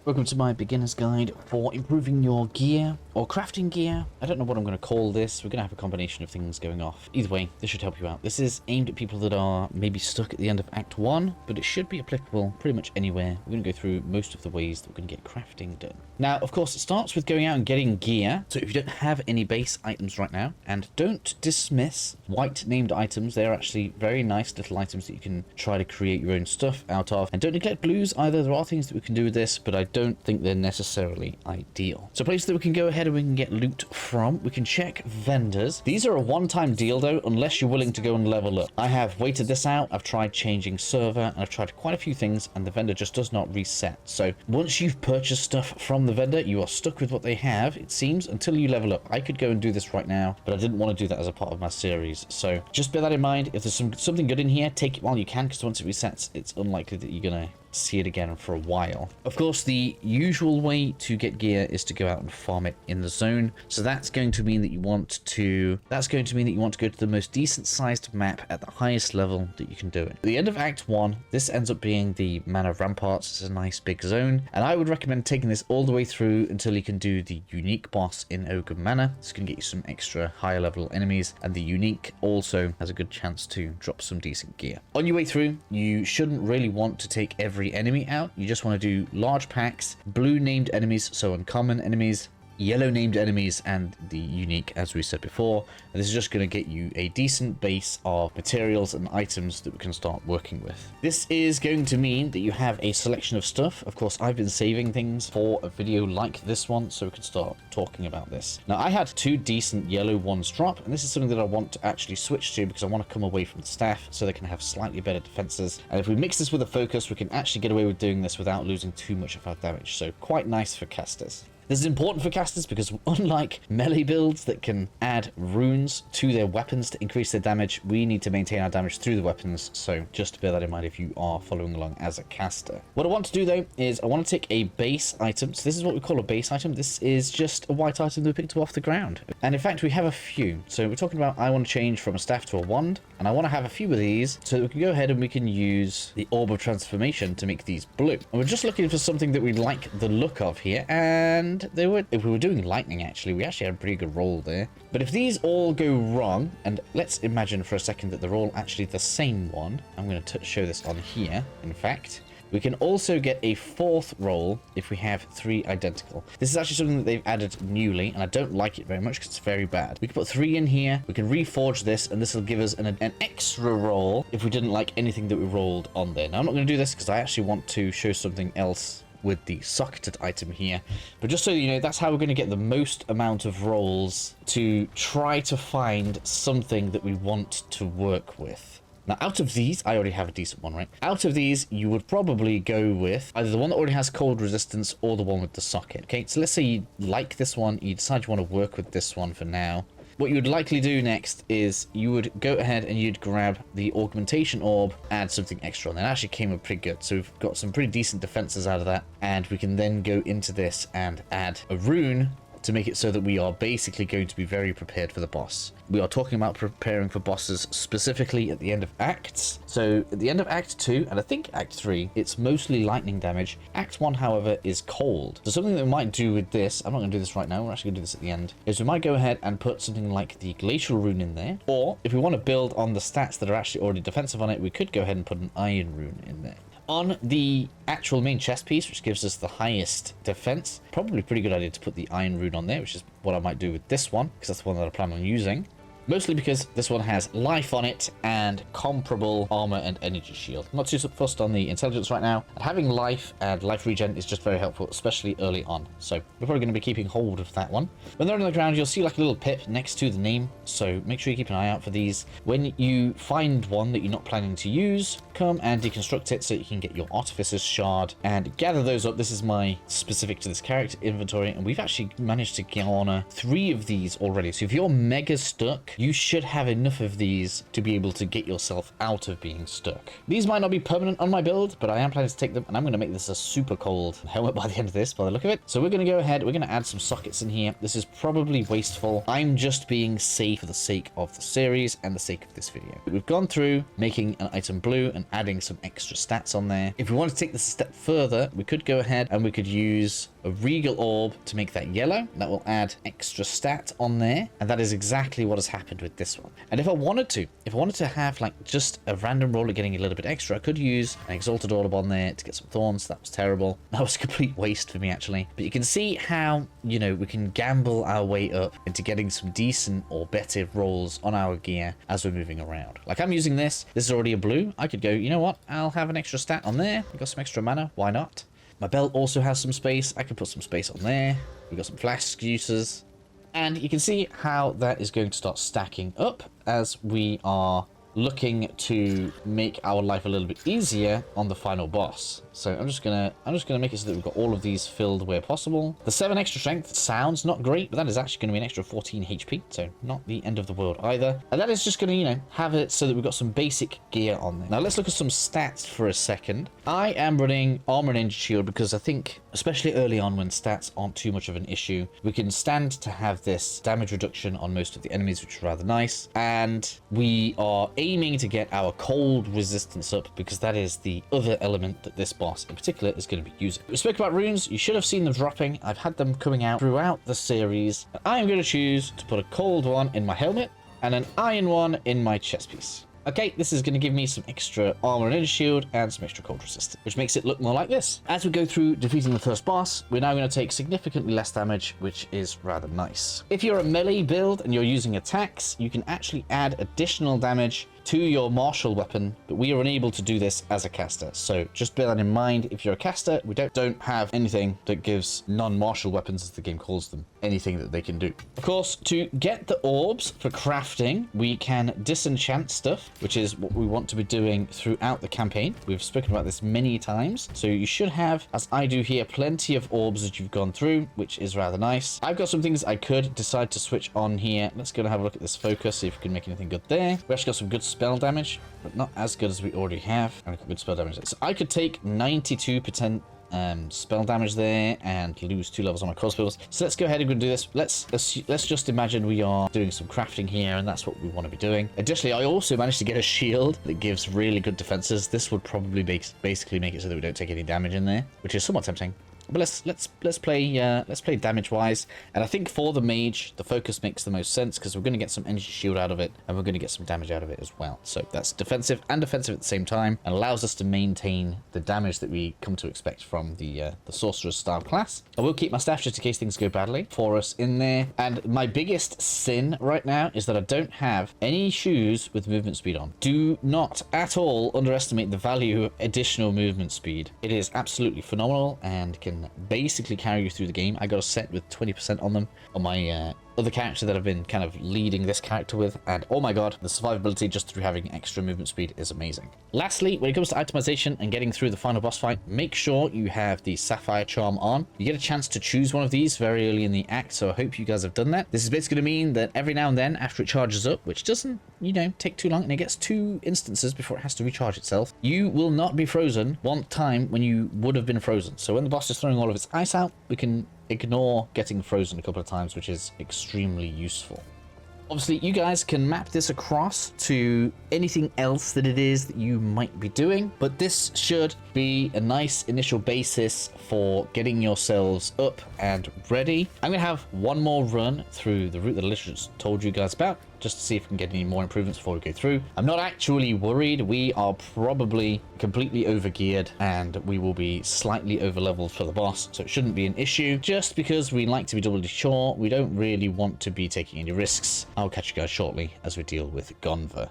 Welcome to my beginner's guide for improving your gear or crafting gear. I don't know what I'm going to call this. We're going to have a combination of things going off. Either way, this should help you out. This is aimed at people that are maybe stuck at the end of Act 1, but it should be applicable pretty much anywhere. We're going to go through most of the ways that we're going to get crafting done. Now, of course, it starts with going out and getting gear. So if you don't have any base items right now, and don't dismiss white named items, they're actually very nice little items that you can try to create your own stuff out of. And don't neglect blues either. There are things that we can do with this, but I don't think they're necessarily ideal. So places that we can go ahead and we can get loot from. We can check vendors. These are a one-time deal though, unless you're willing to go and level up. I have waited this out. I've tried changing server and I've tried quite a few things and the vendor just does not reset. So once you've purchased stuff from the vendor, you are stuck with what they have, it seems, until you level up. I could go and do this right now, but I didn't want to do that as a part of my series. So just bear that in mind. If there's something good in here, take it while you can, because once it resets, it's unlikely that you're gonna see it again for a while. Of course, the usual way to get gear is to go out and farm it in the zone. So that's going to mean that you want to go to the most decent sized map at the highest level that you can do it. At the end of Act 1, this ends up being the Manor of Ramparts. It's a nice big zone, and I would recommend taking this all the way through until you can do the unique boss in Ogre Manor. This can get you some extra higher level enemies, and the unique also has a good chance to drop some decent gear. On your way through, you shouldn't really want to take every enemy out. You just want to do large packs, blue named enemies, so uncommon enemies, yellow named enemies, and the unique, as we said before. And this is just going to get you a decent base of materials and items that we can start working with. This is going to mean that you have a selection of stuff. Of course, I've been saving things for a video like this one, so we can start talking about this. Now, I had two decent yellow ones drop, and this is something that I want to actually switch to because I want to come away from the staff so they can have slightly better defenses. And if we mix this with a focus, we can actually get away with doing this without losing too much of our damage. So quite nice for casters. This is important for casters because unlike melee builds that can add runes to their weapons to increase their damage, we need to maintain our damage through the weapons, so just bear that in mind if you are following along as a caster. What I want to do though is I want to take a base item. So this is what we call a base item. This is just a white item that we picked up off the ground. And in fact, we have a few. So we're talking about I want to change from a staff to a wand, and I want to have a few of these so that we can go ahead and we can use the orb of transformation to make these blue. And we're just looking for something that we like the look of here, and if we were doing lightning, actually, we actually had a pretty good roll there. But if these all go wrong, and let's imagine for a second that they're all actually the same one. I'm going to show this on here, in fact. We can also get a fourth roll if we have three identical. This is actually something that they've added newly, and I don't like it very much because it's very bad. We can put three in here, we can reforge this, and this will give us an extra roll if we didn't like anything that we rolled on there. Now, I'm not going to do this because I actually want to show something else with the socketed item here, but just so you know, that's how we're going to get the most amount of rolls to try to find something that we want to work with. Now, out of these, I already have a decent one, right? Out of these, you would probably go with either the one that already has cold resistance or the one with the socket. Okay, so let's say you like this one, you decide you want to work with this one for now. What you would likely do next is you would go ahead and you'd grab the augmentation orb, add something extra on. That actually came up pretty good. So we've got some pretty decent defenses out of that. And we can then go into this and add a rune to make it so that we are basically going to be very prepared for the boss. We are talking about preparing for bosses specifically at the end of acts. So at the end of Act 2, and I think Act 3, it's mostly lightning damage. Act 1, however, is cold. So something that we might do with this, I'm not going to do this right now, we're actually going to do this at the end, is we might go ahead and put something like the glacial rune in there. Or if we want to build on the stats that are actually already defensive on it, we could go ahead and put an iron rune in there. On the actual main chest piece, which gives us the highest defense, probably a pretty good idea to put the iron rune on there, which is what I might do with this one, because that's the one that I plan on using. Mostly because this one has life on it and comparable armor and energy shield. I'm not too fussed on the intelligence right now. And having life and life regen is just very helpful, especially early on. So we're probably going to be keeping hold of that one. When they're on the ground, you'll see like a little pip next to the name. So make sure you keep an eye out for these. When you find one that you're not planning to use, come and deconstruct it so you can get your artificer's shard and gather those up. This is my specific to this character inventory, and we've actually managed to garner 3 of these already. So if you're mega stuck you should have enough of these to be able to get yourself out of being stuck. These might not be permanent on my build, but I am planning to take them, and I'm going to make this a super cold helmet by the end of this, by the look of it. So we're going to go ahead, we're going to add some sockets in here. This is probably wasteful. I'm just being safe for the sake of the series and the sake of this video. We've gone through making an item blue and adding some extra stats on there. If we want to take this a step further, we could go ahead and we could use a regal orb to make that yellow. That will add extra stat on there, and that is exactly what has happened with this one. And if I wanted to have like just a random roller getting a little bit extra, I could use an exalted orb on there to get some thorns. That was terrible. That was a complete waste for me, actually. But you can see how, you know, we can gamble our way up into getting some decent or better rolls on our gear as we're moving around. Like I'm using this is already a blue. I could go, you know what, I'll have an extra stat on there. We've got some extra mana, why not? My belt also has some space. I can put some space on there. We've got some flask users. And you can see how that is going to start stacking up as we are looking to make our life a little bit easier on the final boss. So I'm just gonna make it so that we've got all of these filled where possible. The 7 extra strength sounds not great, but that is actually going to be an extra 14 HP, so not the end of the world either. And that is just going to, you know, have it so that we've got some basic gear on there. Now let's look at some stats for a second. I am running armor and energy shield because I think, especially early on when stats aren't too much of an issue, we can stand to have this damage reduction on most of the enemies, which is rather nice. And we are aiming to get our cold resistance up because that is the other element that this boss in particular is going to be using. We spoke about runes. You should have seen them dropping. I've had them coming out throughout the series. I am going to choose to put a cold one in my helmet and an iron one in my chest piece. Okay, this is going to give me some extra armor and energy shield and some extra cold resistance, which makes it look more like this. As we go through defeating the first boss, we're now going to take significantly less damage, which is rather nice. If you're a melee build and you're using attacks, you can actually add additional damage to your martial weapon, but we are unable to do this as a caster. So just bear that in mind. If you're a caster, we don't have anything that gives non-martial weapons, as the game calls them, anything that they can do. Of course, to get the orbs for crafting, we can disenchant stuff, which is what we want to be doing throughout the campaign. We've spoken about this many times. So you should have, as I do here, plenty of orbs that you've gone through, which is rather nice. I've got some things I could decide to switch on here. Let's go and have a look at this focus, see if we can make anything good there. We actually got some good spell damage, but not as good as we already have. And we've got good spell damage there. So I could take 92% spell damage there and lose 2 levels on my crossbows. So let's go ahead and go and do this. Let's just imagine we are doing some crafting here, and that's what we want to be doing. Additionally, I also managed to get a shield that gives really good defenses. This would probably basically make it so that we don't take any damage in there, which is somewhat tempting. But let's play damage wise, and I think for the mage the focus makes the most sense because we're going to get some energy shield out of it and we're going to get some damage out of it as well. So that's defensive and offensive at the same time, and allows us to maintain the damage that we come to expect from the sorcerer's style class. I will keep my staff just in case things go badly for us in there. And my biggest sin right now is that I don't have any shoes with movement speed on. Do not at all underestimate the value of additional movement speed. It is absolutely phenomenal and can basically carry you through the game. I got a set with 20% on them on my other character that I've been kind of leading this character with, and oh my god, the survivability just through having extra movement speed is amazing. Lastly, when it comes to itemization and getting through the final boss fight, make sure you have the sapphire charm on. You get a chance to choose one of these very early in the act, so I hope you guys have done that. This is basically going to mean that every now and then after it charges up, which doesn't, you know, take too long, and it gets 2 instances before it has to recharge itself, you will not be frozen one time when you would have been frozen. So when the boss is throwing all of its ice out, we can ignore getting frozen a couple of times, which is extremely useful. Obviously, you guys can map this across to anything else that it is that you might be doing, but this should be a nice initial basis for getting yourselves up and ready. I'm going to have one more run through the route that I literally just told you guys about, just to see if we can get any more improvements before we go through. I'm not actually worried. We are probably completely overgeared and we will be slightly over leveled for the boss, so it shouldn't be an issue. Just because we like to be doubly sure, we don't really want to be taking any risks. I'll catch you guys shortly as we deal with Gonva.